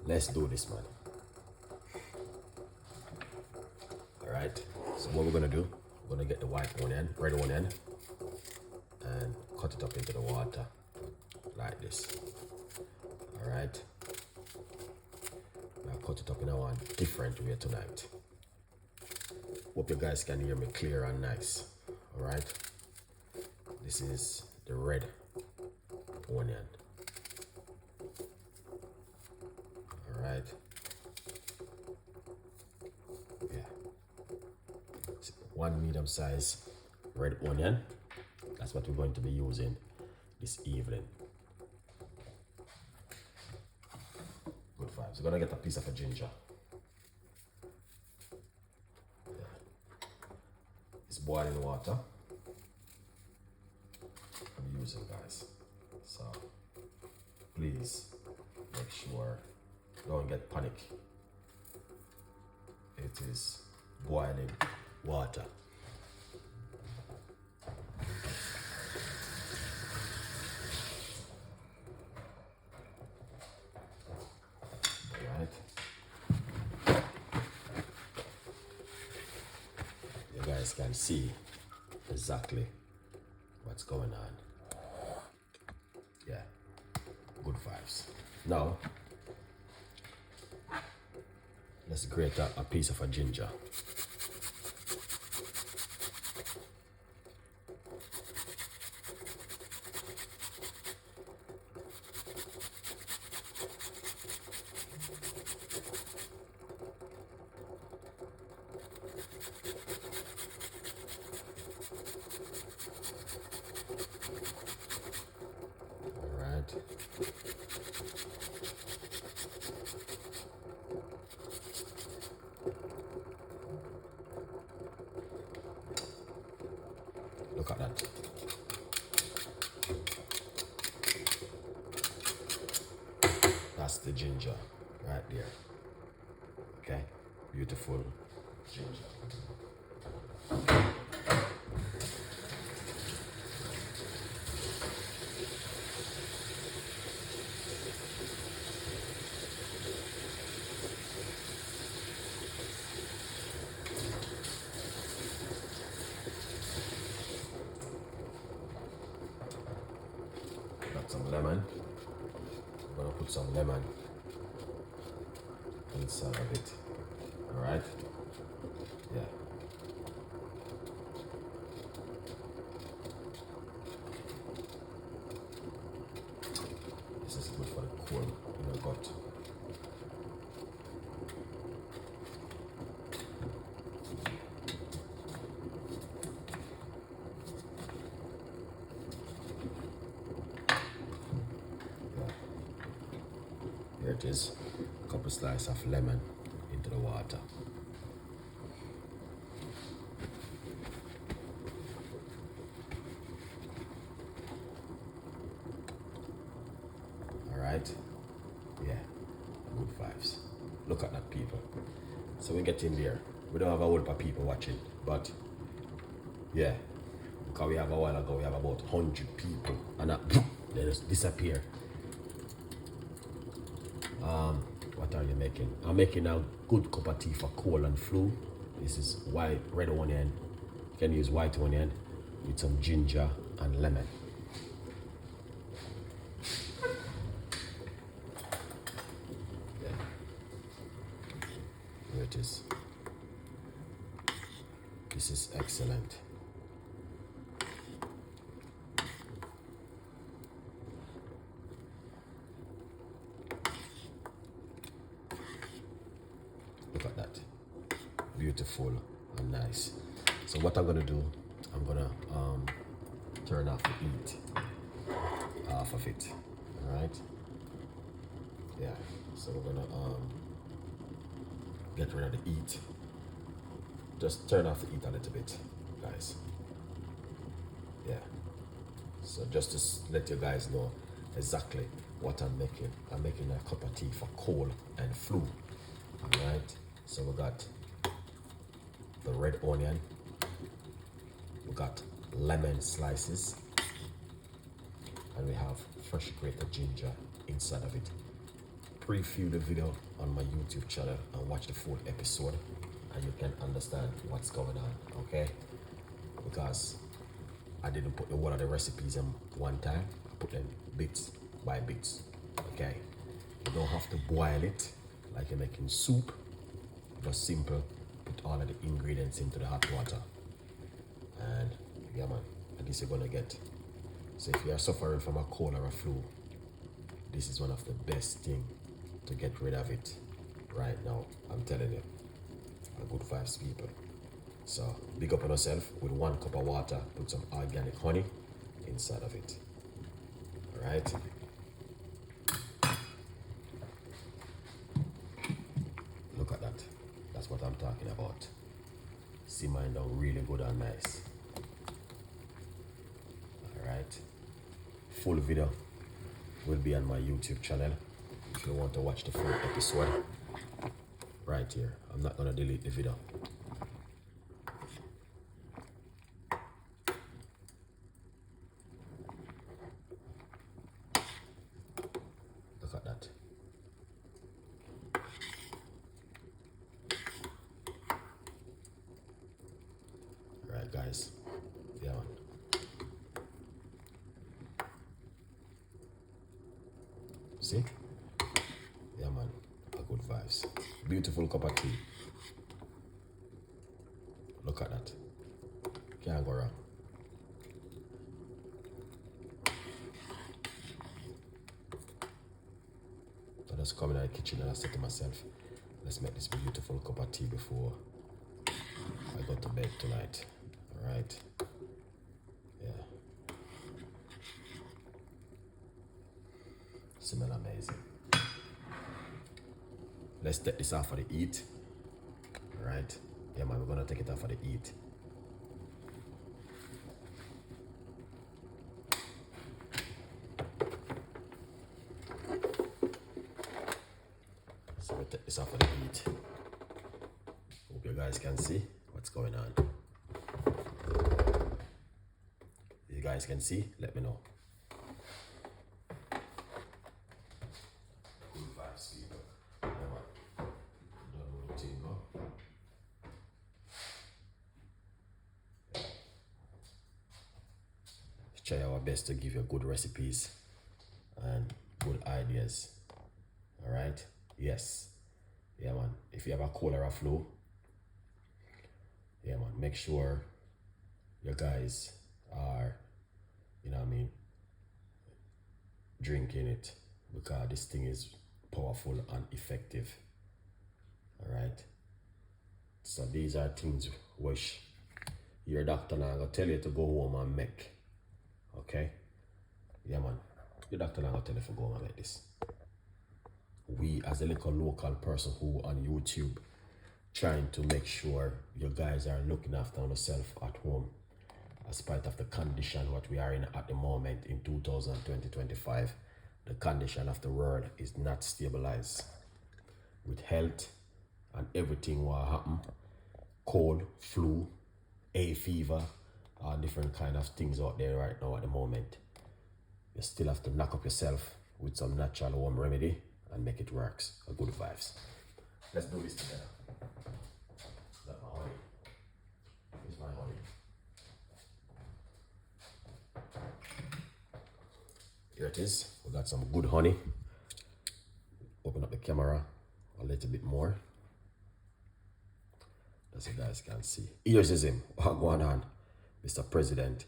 Let's do this, man. All right. So what we're gonna do? We're gonna get the white onion, red onion, and cut it up into the water like this. All right. I'll cut it up in a different way tonight. Hope you guys can hear me clear and nice. All right. This is the red onion. All right. Yeah. One medium-sized red onion. That's what we're going to be using this evening. Good vibes. We're gonna get a piece of a ginger. Yeah. It's boiling water. I'm using, guys. So please make sure don't get panic. It is boiling water. Alright. You guys can see exactly what's going on. Yeah, good vibes. Now, let's grate a piece of a ginger. Look at that. That's the ginger right there. Okay? Beautiful ginger. Got some lemon. I'm gonna put some lemon inside of it. Alright? Yeah. This is good for the cold in the gut. Here it is, a couple slices of lemon into the water. All right, yeah, good vibes. Look at that, people. So we get in there. We don't have a whole lot of people watching, but yeah, because we have a while ago, we have about 100 people, and they just disappear. What are you making? I'm making a good cup of tea for cold and flu. This is white, red onion. You can use white onion with some ginger and lemon. Yeah. Here it is. This is excellent. Look at that. Beautiful and nice. So what I'm gonna do, I'm gonna turn off the heat off of it. Alright? Yeah. So we're gonna get rid of the heat. Just turn off the heat a little bit, guys. Yeah. So just to let you guys know exactly what I'm making. I'm making a cup of tea for cold and flu. Alright, so we got the red onion, we got lemon slices, and we have fresh grated ginger inside of it. preview the video on my YouTube channel and watch the full episode, and you can understand what's going on, okay? Because I didn't put the one of the recipes in one time. I put them bits by bits, okay? You don't have to boil it like you're making soup. Just simple, put all of the ingredients into the hot water. And yeah man, and this you're gonna get. So if you are suffering from a cold or a flu, this is one of the best things to get rid of it right now. I'm telling you, a good vibes people. So big up on yourself. With 1 cup of water, put some organic honey inside of it. All right. Look at that. That's what I'm talking about. Simmering down really good and nice. All right. Full video will be on my YouTube channel if you want to watch the full episode. Right here. I'm not gonna delete the video. Look at that. Alright guys. Yeah man. See? Yeah man. A good vibes. Beautiful cup of tea. Look at that. Can't go wrong. I just come in the kitchen and I said to myself, let's make this beautiful cup of tea before I go to bed tonight. Alright? Yeah. Smell amazing. Let's take this off for the heat. Alright? Yeah man, we're gonna take it off for the heat. So we take this off for the heat. Hope you guys can see what's going on. If you guys can see, let me know. Good vibes, people. Yeah, man. Don't know the thing, no? Try our best to give you good recipes and good ideas. Alright? Yes. Yeah man. If you have a cold or a flu, yeah man, make sure your guys are, you know what I mean, drinking it, because this thing is powerful and effective. Alright? So these are things which your doctor now gonna tell you to go home and make. Okay? Yeah man. Your doctor now gonna tell you to go home and make this. We as a little local person who on YouTube trying to make sure you guys are looking after yourself at home, as part of the condition what we are in at the moment in 2025. The condition of the world is not stabilized with health and everything what happen. Cold, flu, hay fever, all different kind of things out there right now at the moment. You still have to knock up yourself with some natural home remedy and make it works. A good vibes. Let's do this together. That's my honey. Here's my honey. Here it is. We got some good honey. Open up the camera a little bit more, as you guys can see. Here's him. What's going on, Mr. President?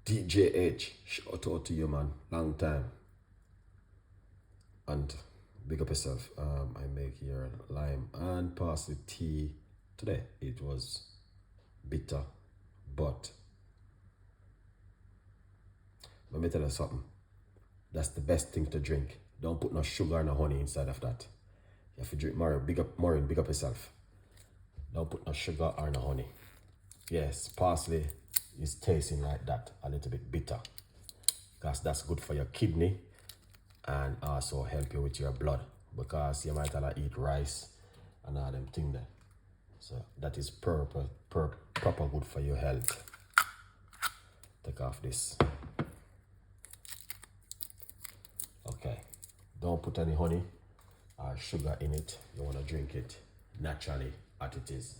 DJH. Shout out to you, man. Long time. And big up yourself. I make here lime and parsley tea today. It was bitter, but let me tell you something. That's the best thing to drink. Don't put no sugar or no honey inside of that. You have to drink more. Big up yourself. Don't put no sugar or no honey. Yes, parsley is tasting like that, a little bit bitter, because that's good for your kidney and also help you with your blood, because you might have to eat rice and all them things there. So that is proper good for your health. Take off this. Okay, don't put any honey sugar in it. You want to drink it naturally as it is.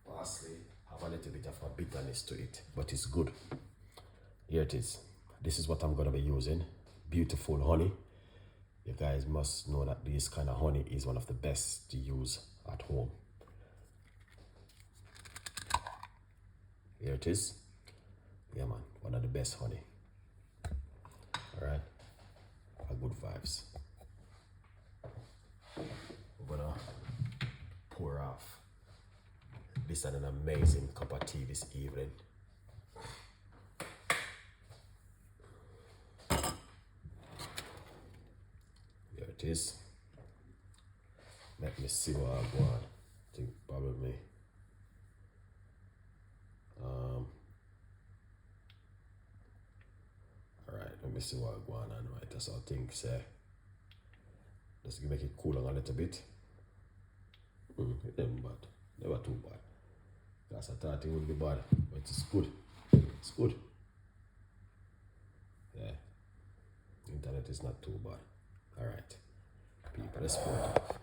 Parsley have a little bit of a bitterness to it, but it's good. Here it is. This is what I'm going to be using. Beautiful honey. You guys must know that this kind of honey is one of the best to use at home. Here it is. Yeah, man, one of the best honey. All right, good vibes. We're gonna pour off this and an amazing cup of tea this evening. Here it is. Let me see what I want. I think probably alright, let me see what I want on right. That's all I think say. Just make it cool a little bit. It ain't bad. Never too bad. Because I thought it would be bad, but it's good. It's good. Yeah. Internet is not too bad. Alright. People, let's pour it off.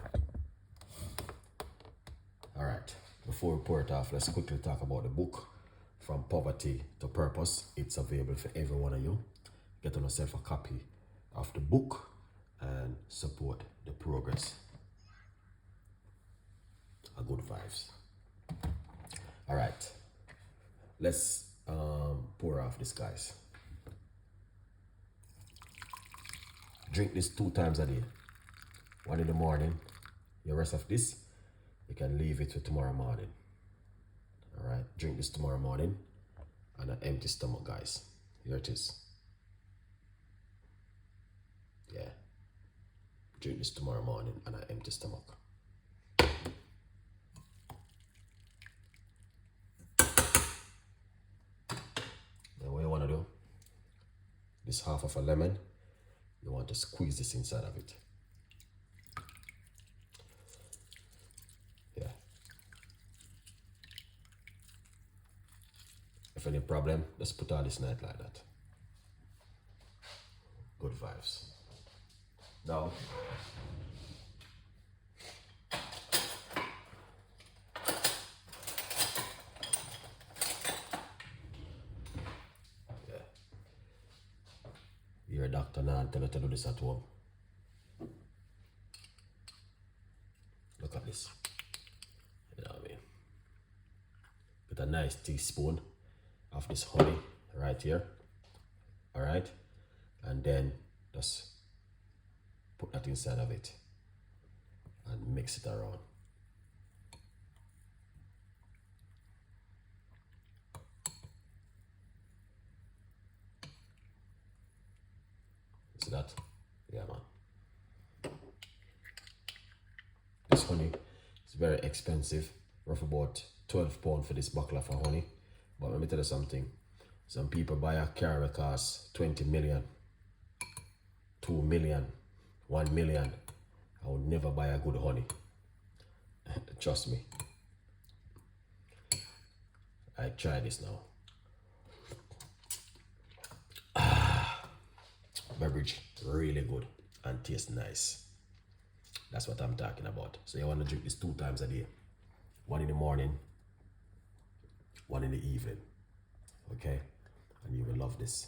Alright. Before we pour it off, let's quickly talk about the book. From Poverty to Purpose. It's available for every one of you. Get on yourself a copy of the book and support the progress. A good vibes. All right, let's pour off this, guys. Drink this 2 times a day. One in the morning. The rest of this, you can leave it for tomorrow morning. All right, drink this tomorrow morning on an empty stomach, guys. Here it is. Yeah. Drink this tomorrow morning on an empty stomach. Then what you want to do, this half of a lemon, you want to squeeze this inside of it. Yeah. If any problem, just put all this night like that. Good vibes. Now, yeah, you're a doctor now and tell her to do this at home. Look at this. You know what I mean? Get a nice teaspoon of this honey right here. All right, and then just put that inside of it and mix it around. See that? Yeah, man. This honey is very expensive. Roughly about £12 for this bottle of honey. But let me tell you something. Some people buy a car that costs 20 million, 2 million, 1 million. I would never buy a good honey. Trust me. I try this now. Beverage really good and tastes nice. That's what I'm talking about. So you want to drink this 2 times a day. 1 in the morning, 1 in the evening. Okay? And you will love this.